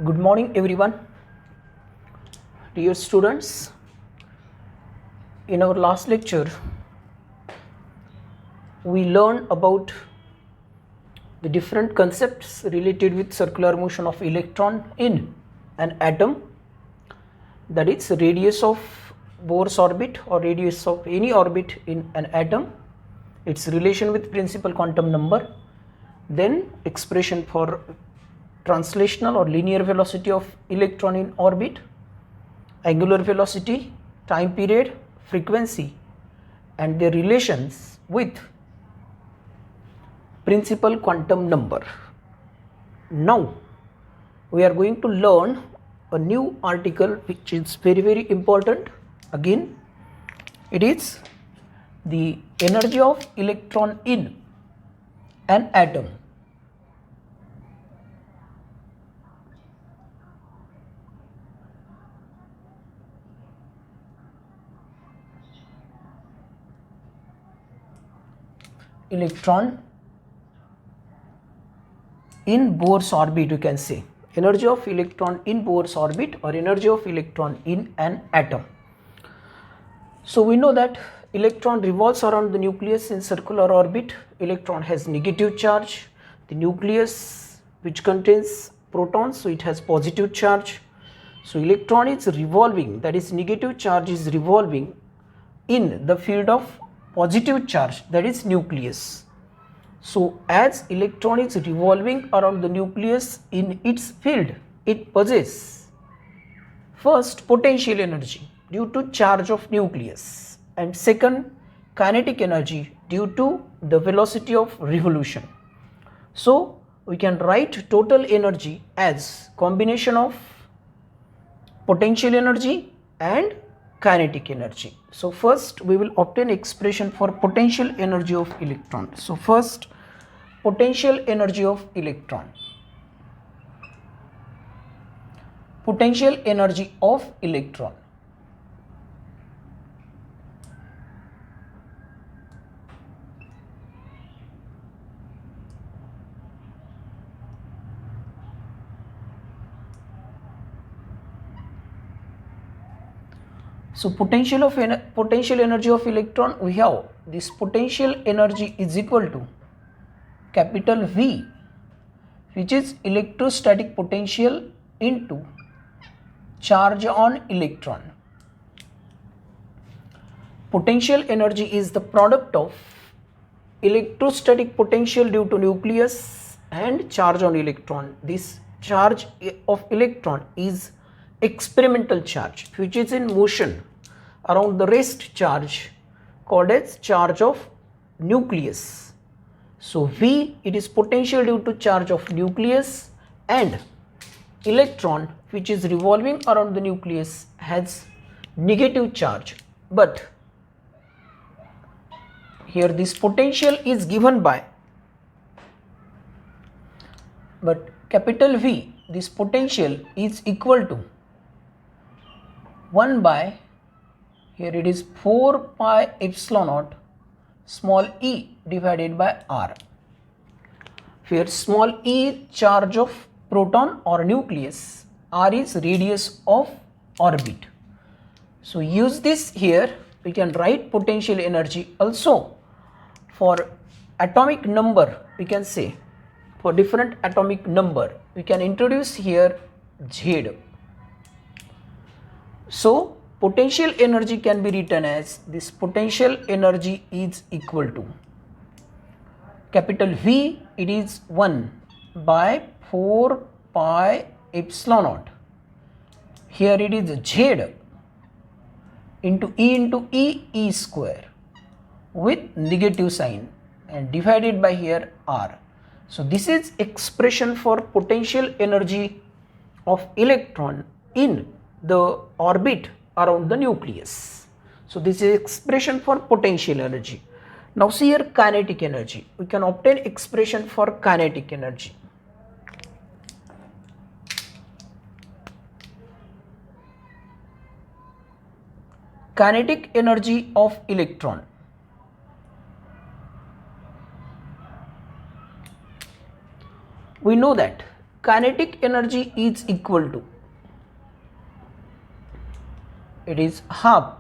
Good morning, everyone. Dear students, in our last lecture, we learned about the different concepts related with circular motion of electron in an atom, that is radius of Bohr's orbit or radius of any orbit in an atom, its relation with principal quantum number, then expression for translational or linear velocity of electron in orbit, angular velocity, time period, frequency, and their relations with principal quantum number. Now we are going to learn a new article which is very important. Again, it is the energy of electron in an atom. Electron in Bohr's orbit, you can say energy of electron in Bohr's orbit or energy of electron in an atom. So we know that electron revolves around the nucleus in circular orbit. Electron has negative charge. The nucleus, which contains protons, so it has positive charge. So electron is revolving, that is negative charge is revolving in the field of positive charge, that is nucleus. So as electron is revolving around the nucleus in its field, it possesses first potential energy due to charge of nucleus, and second kinetic energy due to the velocity of revolution. So we can write total energy as combination of potential energy and kinetic energy. So first we will obtain expression for potential energy of electron. So first, potential energy of electron. Potential energy of electron. So potential energy of electron, we have this potential energy is equal to capital V, which is electrostatic potential into charge on electron. Potential energy is the product of electrostatic potential due to nucleus and charge on electron. This charge of electron is experimental charge which is in motion around the rest charge called as charge of nucleus. So V, it is potential due to charge of nucleus, and electron which is revolving around the nucleus has negative charge, but here this potential is given by, but capital V, this potential is equal to 1 by, here it is 4 pi epsilon naught small e divided by r. Here small e charge of proton or nucleus, r is radius of orbit. So use this here, we can write potential energy also for atomic number. We can say for different atomic number we can introduce here Z. So potential energy can be written as, this potential energy is equal to capital V, it is 1 by 4 pi epsilon naught, here it is Z into E square with negative sign and divided by here R. So this is expression for potential energy of electron in the orbit around the nucleus. So this is expression for potential energy. Now see here kinetic energy. We can obtain expression for kinetic energy. Kinetic energy of electron. We know that kinetic energy is equal to, it is half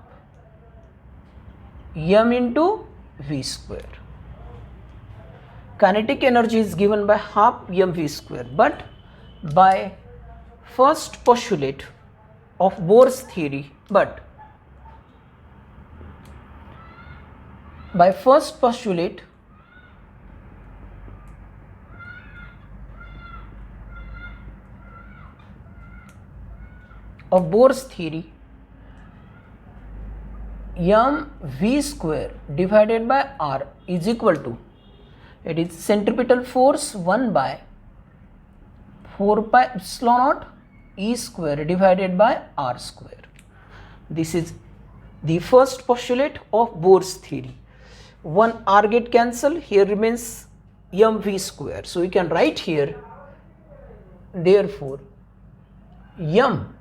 m into v square. Kinetic energy is given by half mv square, but by first postulate of Bohr's theory, by first postulate of Bohr's theory, mv square divided by r is equal to, it is centripetal force 1 by 4 pi epsilon naught E square divided by R square. This is the first postulate of Bohr's theory. One R get cancelled, here remains mv square. So we can write here, therefore m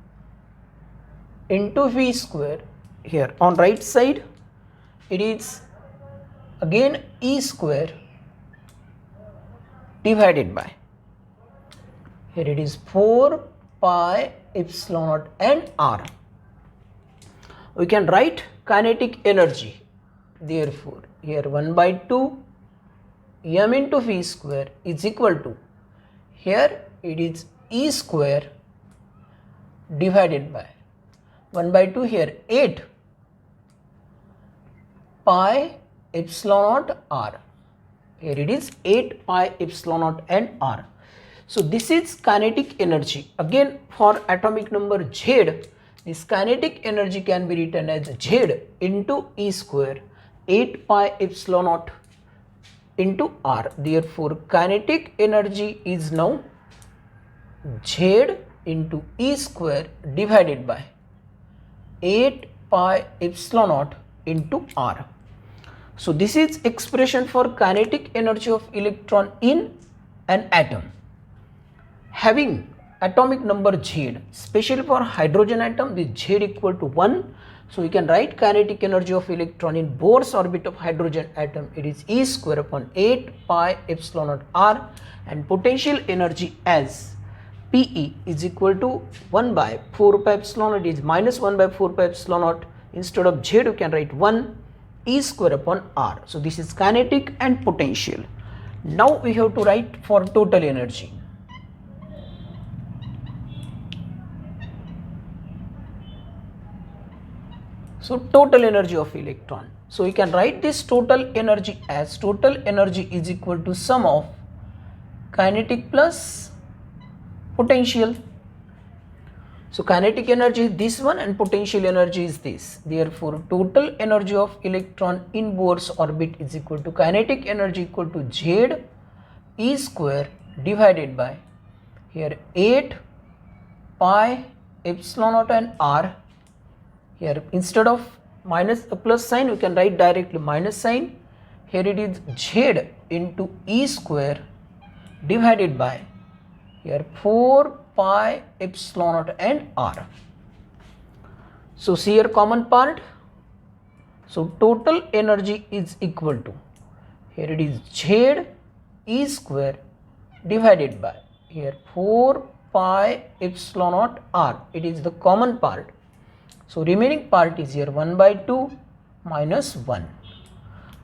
into v square, here on right side it is again E square divided by, here it is 4 pi epsilon naught and r. We can write kinetic energy, therefore here 1 by 2 m into v square is equal to, here it is E square divided by 1 by 2, here 8 pi epsilon naught r, here it is 8 pi epsilon naught and r. So this is kinetic energy. Again for atomic number Z, this kinetic energy can be written as Z into E square 8 pi epsilon naught into r. Therefore kinetic energy is now Z into E square divided by 8 pi epsilon naught into r. So this is expression for kinetic energy of electron in an atom having atomic number Z. Especially for hydrogen atom, the Z equal to 1. So we can write kinetic energy of electron in Bohr's orbit of hydrogen atom, it is E square upon 8 pi epsilon naught r, and potential energy as Pe is equal to 1 by 4 pi epsilon naught, it is minus 1 by 4 pi epsilon naught. Instead of Z you can write 1 E square upon r. So this is kinetic and potential. Now we have to write for total energy. So total energy of electron. So we can write this total energy as total energy is equal to sum of kinetic plus potential. So kinetic energy is this one and potential energy is this. Therefore total energy of electron in Bohr's orbit is equal to kinetic energy equal to Z E square divided by, here 8 pi epsilon naught and r. Here instead of minus a plus sign we can write directly minus sign. Here it is Z into E square divided by, here 4 pi epsilon naught and r. So see here common part. So total energy is equal to, here it is Z E square divided by, here 4 pi epsilon naught r. It is the common part. So remaining part is here 1 by 2 minus 1.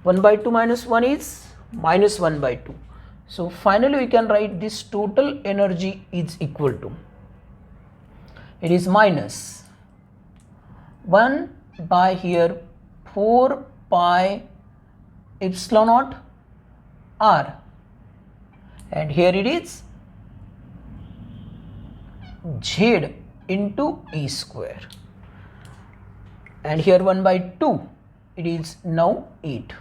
1 by 2 minus 1 is minus 1 by 2. So finally we can write this total energy is equal to, it is minus 1 by here 4 pi epsilon naught r, and here it is Z into E square, and here 1 by 2 it is now 8.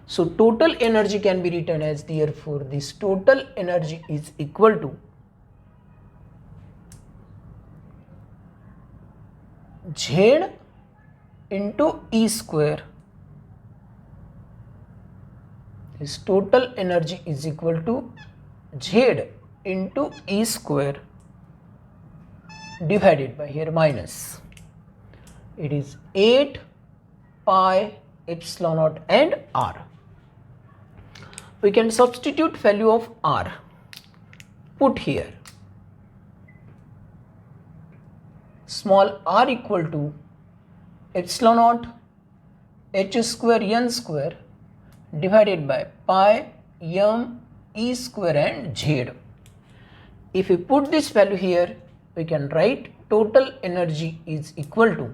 So total energy can be written as, therefore this total energy is equal to Z into E square. This total energy is equal to Z into E square divided by, here minus, it is 8 pi epsilon naught and r. We can substitute value of r. put here small r equal to epsilon naught h square n square divided by pi m e square and z. If we put this value here, we can write total energy is equal to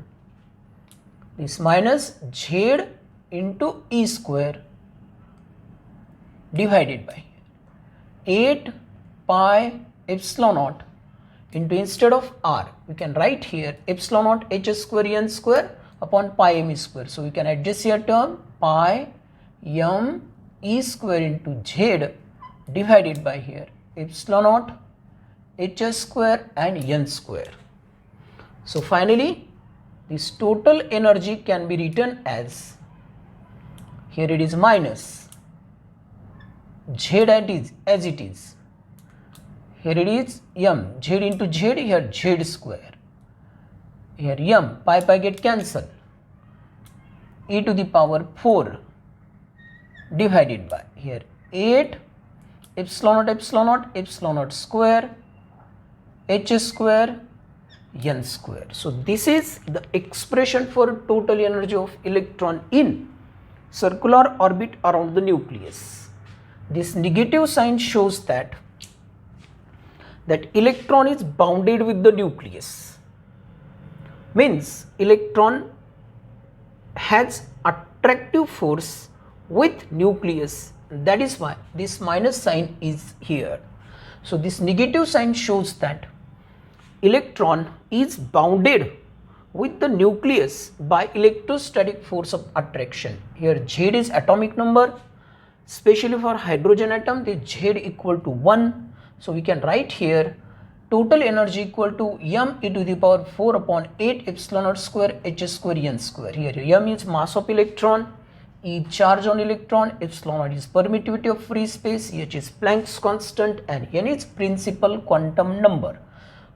this minus z into e square divided by 8 pi epsilon naught into, instead of r, we can write here epsilon naught h square n square upon pi m e square. So we can adjust here term pi m e square into z divided by here epsilon naught h square and n square. So finally this total energy can be written as, here it is minus z as it is, here it is m, z into z, here z square, here m, pi get cancelled, e to the power 4 divided by here 8 epsilon naught square h square n square. So this is the expression for total energy of electron in circular orbit around the nucleus. This negative sign shows that electron is bounded with the nucleus, means electron has attractive force with nucleus, that is why this minus sign is here. So this negative sign shows that electron is bounded with the nucleus by electrostatic force of attraction. Here Z is atomic number, especially for hydrogen atom the Z equal to 1. So we can write here total energy equal to m e to the power 4 upon 8 epsilon naught square h square n square. Here m is mass of electron, E charge on electron, epsilon naught is permittivity of free space, h is Planck's constant and n is principal quantum number.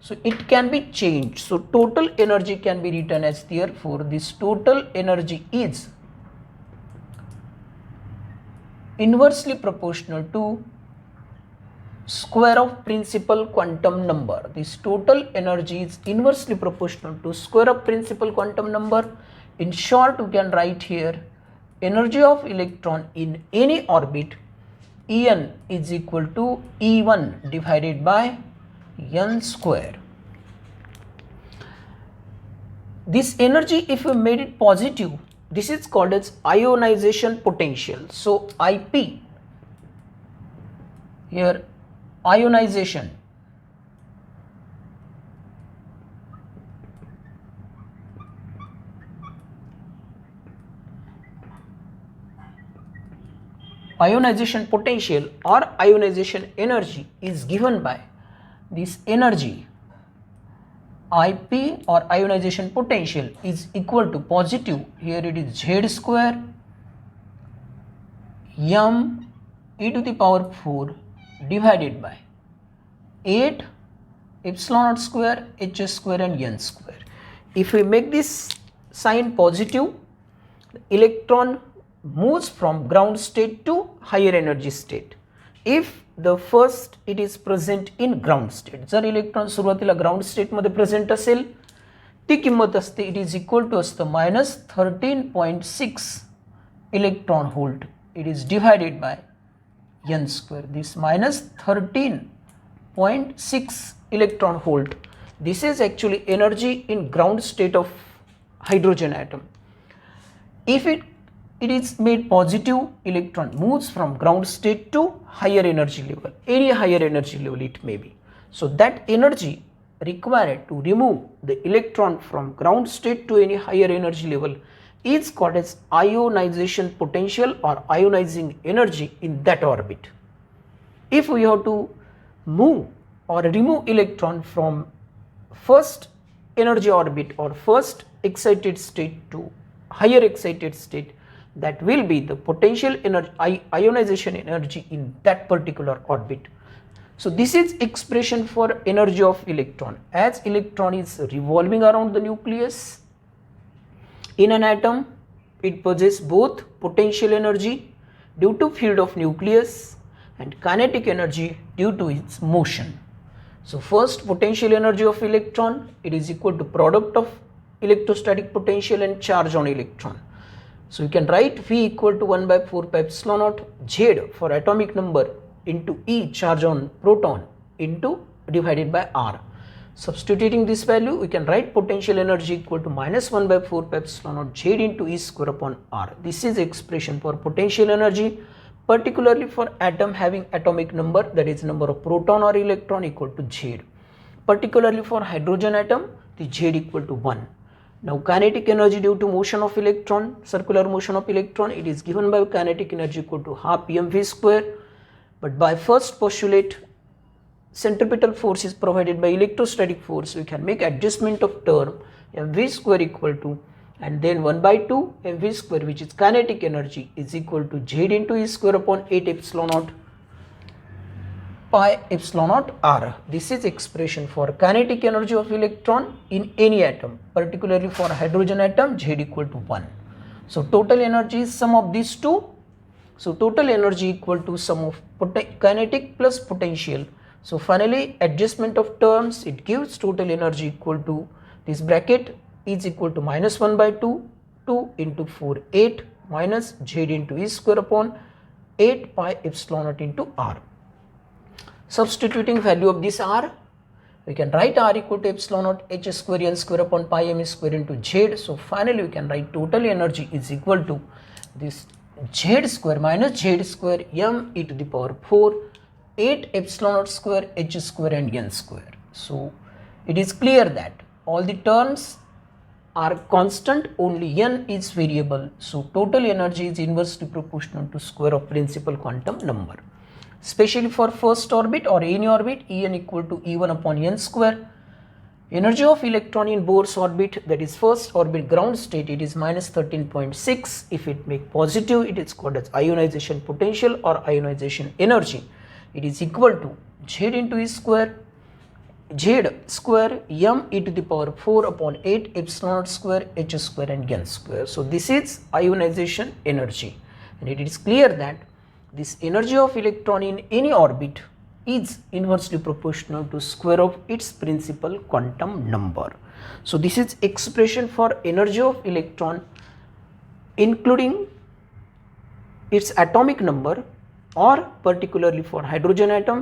So it can be changed. So total energy can be written as, therefore this total energy is inversely proportional to square of principal quantum number. This total energy is inversely proportional to square of principal quantum number. In short, we can write here energy of electron in any orbit En is equal to E1 divided by n square. This energy, if we made it positive, this is called as ionization potential. So IP here, ionization potential or ionization energy is given by this energy IP or ionization potential is equal to positive, here it is Z square m e to the power 4 divided by 8 epsilon naught square h square and n square. If we make this sign positive, the electron moves from ground state to higher energy state. If the first it is present in ground state, जर electron सुरुवातीला ground state मध्ये present असेल ती किंमत असते it is equal to असतं -13.6 electron volt. It is divided by n square. This -13.6 electron volt, this is actually energy in ground state of hydrogen atom. If it is made positive, electron moves from ground state to higher energy level, any higher energy level it may be. So that energy required to remove the electron from ground state to any higher energy level is called as ionization potential or ionizing energy in that orbit. If we have to move or remove electron from first energy orbit or first excited state to higher excited state, that will be the potential energy, ionization energy in that particular orbit. So this is expression for energy of electron. As electron is revolving around the nucleus in an atom, it possesses both potential energy due to field of nucleus and kinetic energy due to its motion. So first, potential energy of electron, it is equal to product of electrostatic potential and charge on electron. So you can write V equal to 1 by 4 pi epsilon naught Z for atomic number into E charge on proton into divided by R. Substituting this value, we can write potential energy equal to minus 1 by 4 pi epsilon naught Z into E square upon R. This is expression for potential energy, particularly for atom having atomic number, that is number of proton or electron equal to Z. Particularly for hydrogen atom, the Z equal to 1. Now kinetic energy due to motion of electron, circular motion of electron, it is given by kinetic energy equal to half mv square. But by first postulate, centripetal force is provided by electrostatic force. We can make adjustment of term mv square equal to, and then 1 by 2 mv square, which is kinetic energy, is equal to Z into E square upon 8 epsilon naught pi epsilon naught R. This is expression for kinetic energy of electron in any atom, particularly for hydrogen atom, Z equal to 1. So total energy is sum of these two. So total energy equal to sum of kinetic plus potential. So finally, adjustment of terms, it gives total energy equal to, this bracket is equal to minus 1 by 2, 2 into 4, 8 minus Z into E square upon 8 pi epsilon naught into R. Substituting value of this R, we can write R equal to epsilon naught h square n square upon pi m square into Z. So finally we can write total energy is equal to this Z square minus Z square m e to the power 4 8 epsilon naught square h square and n square. So it is clear that all the terms are constant, only n is variable. So total energy is inversely proportional to square of principal quantum number. Especially for first orbit or any orbit, En equal to E1 upon n square. Energy of electron in Bohr's orbit, that is first orbit ground state, it is minus 13.6. If it make positive, it is called as ionization potential or ionization energy. It is equal to Z into E square, Z square m e to the power 4 upon 8 epsilon naught square h square and n square. So this is ionization energy, and it is clear that this energy of electron in any orbit is inversely proportional to square of its principal quantum number. So this is expression for energy of electron including its atomic number, or particularly for hydrogen atom